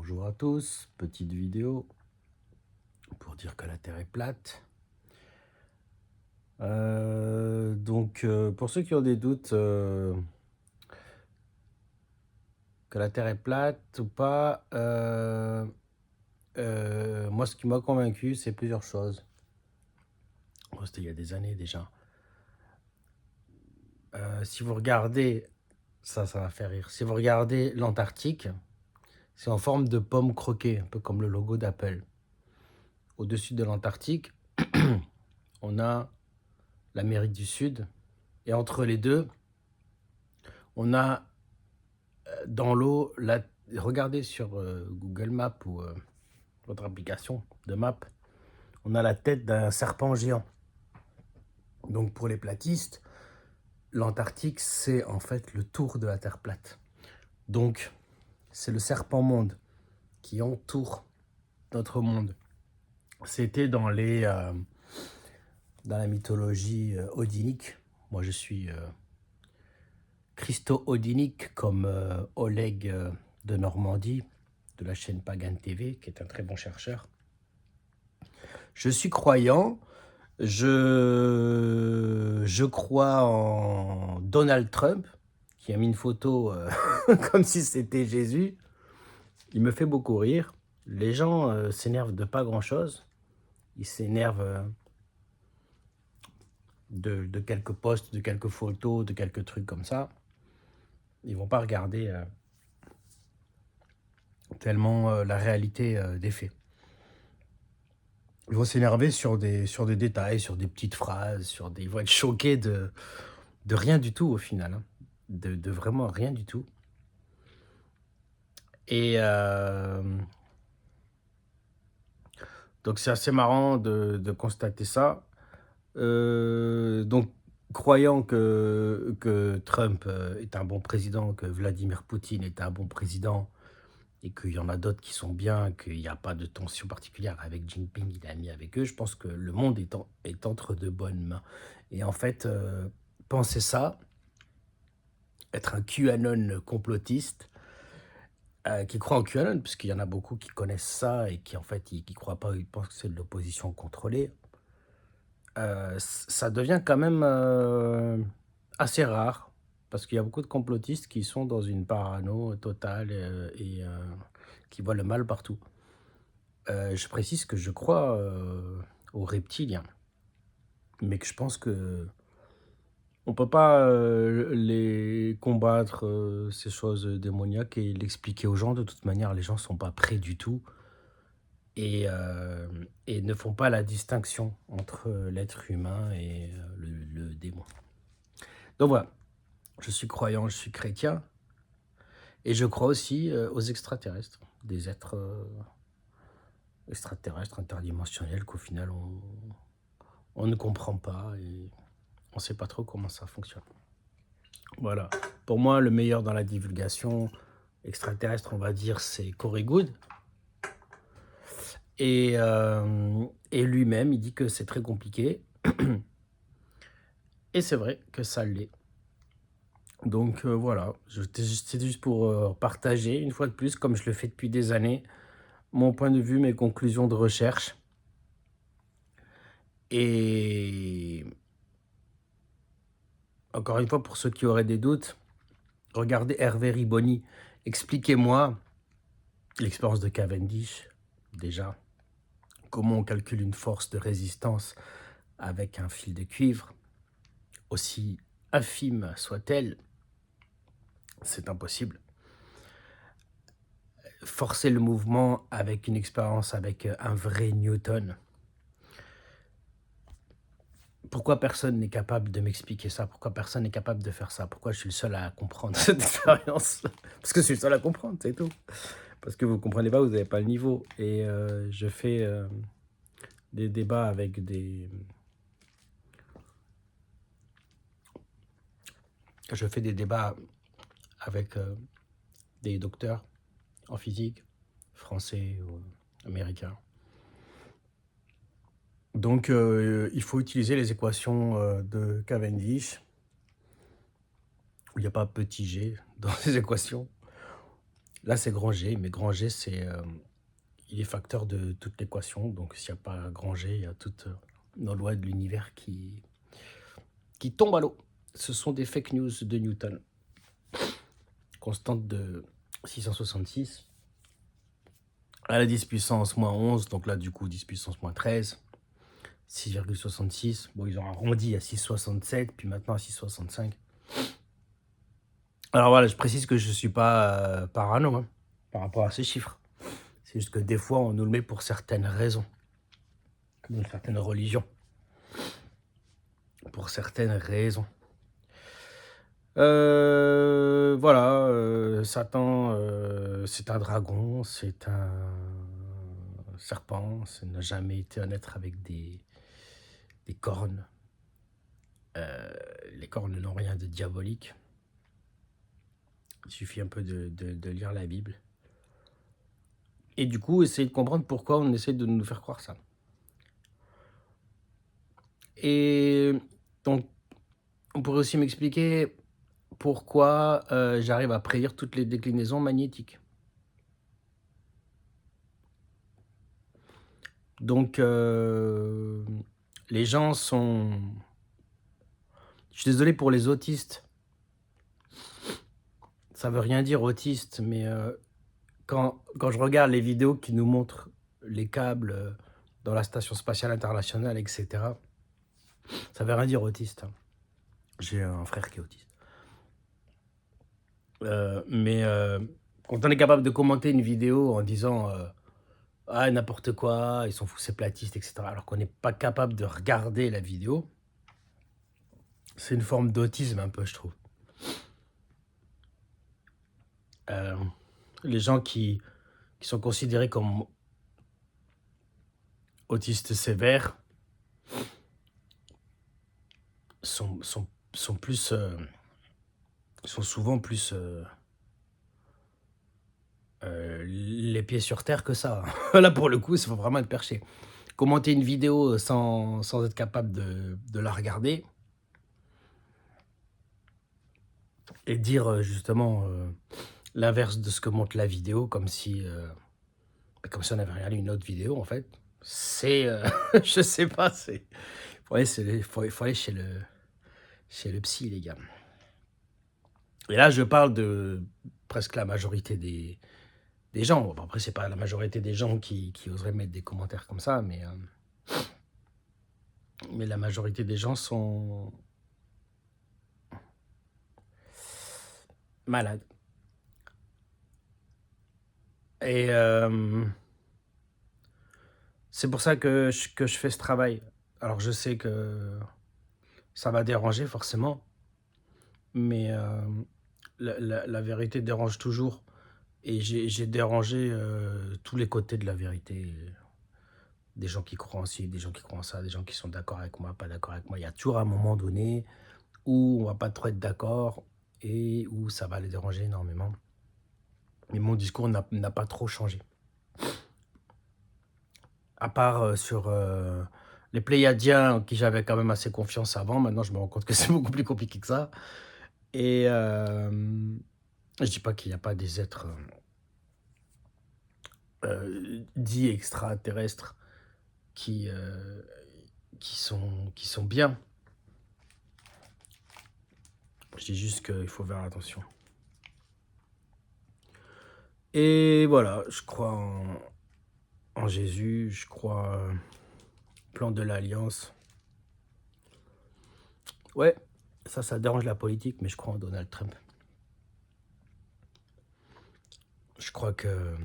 Bonjour à tous, petite vidéo pour dire que la Terre est plate. Pour ceux qui ont des doutes que la Terre est plate ou pas, moi ce qui m'a convaincu c'est plusieurs choses. Bon, c'était il y a des années déjà. Si vous regardez, ça va faire rire, si vous regardez l'Antarctique, c'est en forme de pomme croquée, un peu comme le logo d'Apple. Au-dessus de l'Antarctique, on a l'Amérique du Sud, et entre les deux, on a dans l'eau, regardez sur Google Maps ou votre application de map, on a la tête d'un serpent géant. Donc pour les platistes, l'Antarctique, c'est en fait le tour de la Terre plate. Donc c'est le serpent monde qui entoure notre monde. C'était dans la mythologie odinique. Moi je suis christo-odinique comme Oleg de Normandie, de la chaîne Pagan TV, qui est un très bon chercheur. Je suis croyant, je crois en Donald Trump, qui a mis une photo comme si c'était Jésus. Il me fait beaucoup rire. Les gens s'énervent de pas grand-chose. Ils s'énervent de quelques posts, de quelques photos, de quelques trucs comme ça. Ils vont pas regarder tellement la réalité des faits. Ils vont s'énerver sur des détails, sur des petites phrases, ils vont être choqués de rien du tout au final, hein. De vraiment rien du tout. Et donc c'est assez marrant de constater ça. Donc croyant que Trump est un bon président, que Vladimir Poutine est un bon président, et qu'il y en a d'autres qui sont bien, qu'il n'y a pas de tension particulière avec Jinping, il est ami avec eux, je pense que le monde est entre de bonnes mains. Et en fait, penser ça, être un QAnon complotiste, qui croit en QAnon, puisqu'il y en a beaucoup qui connaissent ça et qui en fait, ils croient pas, ils pensent que c'est de l'opposition contrôlée, ça devient quand même assez rare, parce qu'il y a beaucoup de complotistes qui sont dans une parano totale et qui voient le mal partout. Je précise que je crois aux reptiliens, mais que je pense que on peut pas les combattre, ces choses démoniaques, et l'expliquer aux gens. De toute manière, les gens sont pas prêts du tout et ne font pas la distinction entre l'être humain et le démon. Donc voilà, je suis croyant, je suis chrétien, et je crois aussi aux extraterrestres, des êtres extraterrestres, interdimensionnels, qu'au final on ne comprend pas et on ne sait pas trop comment ça fonctionne. Voilà. Pour moi, le meilleur dans la divulgation extraterrestre, on va dire, c'est Corey Goode. Et lui-même, il dit que c'est très compliqué. Et c'est vrai que ça l'est. Donc voilà, c'était juste pour partager, une fois de plus, comme je le fais depuis des années, mon point de vue, mes conclusions de recherche. Et encore une fois, pour ceux qui auraient des doutes, regardez Hervé Riboni. Expliquez-moi l'expérience de Cavendish, déjà. Comment on calcule une force de résistance avec un fil de cuivre, aussi infime soit-elle, c'est impossible. Forcer le mouvement avec une expérience avec un vrai Newton. Pourquoi personne n'est capable de m'expliquer ça? Pourquoi personne n'est capable de faire ça? Pourquoi je suis le seul à comprendre cette expérience? Parce que je suis le seul à comprendre, c'est tout. Parce que vous ne comprenez pas, vous n'avez pas le niveau. Et je fais des débats avec des... Je fais des débats avec des docteurs en physique, français ou américains. Donc, il faut utiliser les équations de Cavendish. Il n'y a pas petit g dans les équations. Là, c'est grand G, mais grand G, il est facteur de toute l'équation. Donc, s'il n'y a pas grand G, il y a toutes nos lois de l'univers qui tombent à l'eau. Ce sont des fake news de Newton. Constante de 666 à la 10 puissance moins 11, donc là, du coup, 10 puissance moins 13, 6,66. Bon, ils ont arrondi à 6,67, puis maintenant à 6,65. Alors voilà, je précise que je ne suis pas parano hein, par rapport à ces chiffres. C'est juste que des fois, on nous le met pour certaines raisons, comme certaines religions, pour certaines raisons. Voilà, Satan, c'est un dragon, c'est un serpent, ça n'a jamais été un être avec des cornes. Les cornes n'ont rien de diabolique. Il suffit un peu de lire la Bible. Et du coup, essayer de comprendre pourquoi on essaie de nous faire croire ça. Et donc, on pourrait aussi m'expliquer pourquoi j'arrive à prédire toutes les déclinaisons magnétiques. Donc, les gens sont... Je suis désolé pour les autistes. Ça veut rien dire autiste, mais quand je regarde les vidéos qui nous montrent les câbles dans la station spatiale internationale, etc., ça veut rien dire autiste. J'ai un frère qui est autiste. Mais quand on est capable de commenter une vidéo en disant ah, n'importe quoi, ils sont fous, c'est platiste, etc., alors qu'on n'est pas capable de regarder la vidéo, c'est une forme d'autisme un peu, je trouve. Les gens qui sont considérés comme autistes sévères sont plus... sont souvent plus les pieds sur terre que ça. Là, pour le coup, il faut vraiment être perché. Commenter une vidéo sans être capable de la regarder et dire justement l'inverse de ce que montre la vidéo, comme si on avait regardé une autre vidéo, en fait. C'est... je sais pas, c'est... faut aller chez le psy, les gars. Et là, je parle de presque la majorité des gens. Bon, après, c'est pas la majorité des gens qui oseraient mettre des commentaires comme ça, mais la majorité des gens sont malades. Et c'est pour ça que je fais ce travail. Alors, je sais que ça va déranger forcément, mais la vérité dérange toujours. Et j'ai dérangé tous les côtés de la vérité. Des gens qui croient en ci, des gens qui croient en ça, des gens qui sont d'accord avec moi, pas d'accord avec moi. Il y a toujours un moment donné où on va pas trop être d'accord et où ça va les déranger énormément. Mais mon discours n'a pas trop changé. À part sur les Pléiadiens, en qui j'avais quand même assez confiance avant. Maintenant, je me rends compte que c'est beaucoup plus compliqué que ça. Et je dis pas qu'il n'y a pas des êtres dits extraterrestres qui, qui sont bien. Je dis juste qu'il faut faire attention. Et voilà, je crois en Jésus, je crois plan de l'Alliance. Ouais, ça dérange la politique, mais je crois en Donald Trump. Je crois que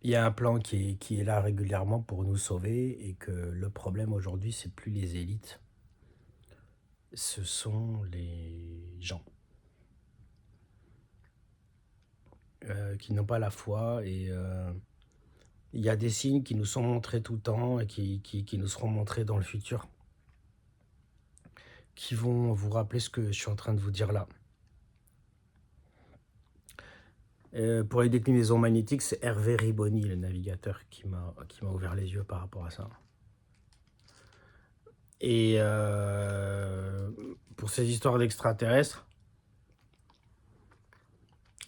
il y a un plan qui est là régulièrement pour nous sauver et que le problème aujourd'hui, c'est plus les élites, ce sont les gens qui n'ont pas la foi et il y a des signes qui nous sont montrés tout le temps et qui nous seront montrés dans le futur, qui vont vous rappeler ce que je suis en train de vous dire là. Pour les déclinaisons magnétiques, c'est Hervé Riboni, le navigateur, qui m'a ouvert les yeux par rapport à ça. Et pour ces histoires d'extraterrestres,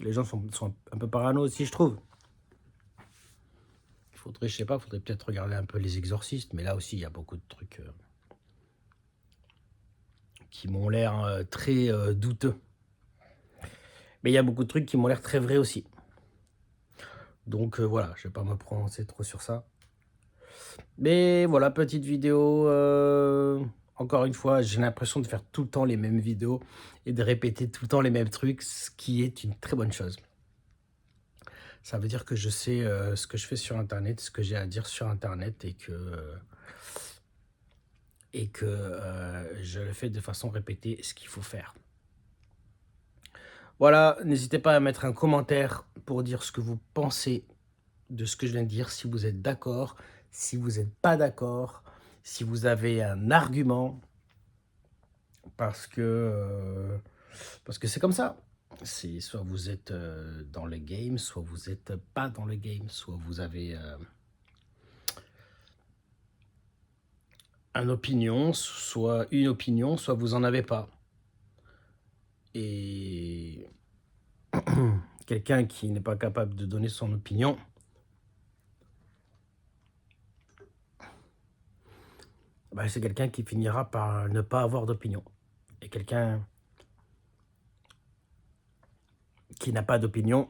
Les gens sont un peu parano aussi, je trouve. Il faudrait, je sais pas, faudrait peut-être regarder un peu Les Exorcistes, mais là aussi, il y a beaucoup de trucs qui m'ont l'air très douteux. Mais il y a beaucoup de trucs qui m'ont l'air très vrais aussi. Donc voilà, je vais pas me prononcer trop sur ça. Mais voilà, petite vidéo. Encore une fois, j'ai l'impression de faire tout le temps les mêmes vidéos et de répéter tout le temps les mêmes trucs, ce qui est une très bonne chose. Ça veut dire que je sais ce que je fais sur Internet, ce que j'ai à dire sur Internet et que je le fais de façon répétée, ce qu'il faut faire. Voilà, n'hésitez pas à mettre un commentaire pour dire ce que vous pensez de ce que je viens de dire, si vous êtes d'accord, si vous n'êtes pas d'accord, si vous avez un argument, parce que c'est comme ça. C'est soit vous êtes dans le game, soit vous n'êtes pas dans le game, soit vous avez une opinion, soit vous en avez pas. Et quelqu'un qui n'est pas capable de donner son opinion, bah, c'est quelqu'un qui finira par ne pas avoir d'opinion. Et quelqu'un qui n'a pas d'opinion,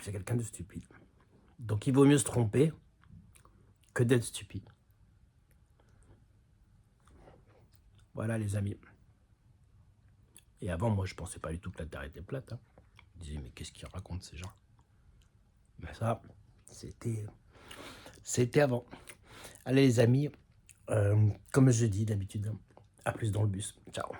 c'est quelqu'un de stupide. Donc il vaut mieux se tromper que d'être stupide. Voilà les amis. Et avant, moi, je pensais pas du tout que la Terre était plate. Hein. Je disais, mais qu'est-ce qu'ils racontent ces gens? Mais ça, c'était avant. Allez les amis, comme je dis d'habitude, à plus dans le bus. Ciao.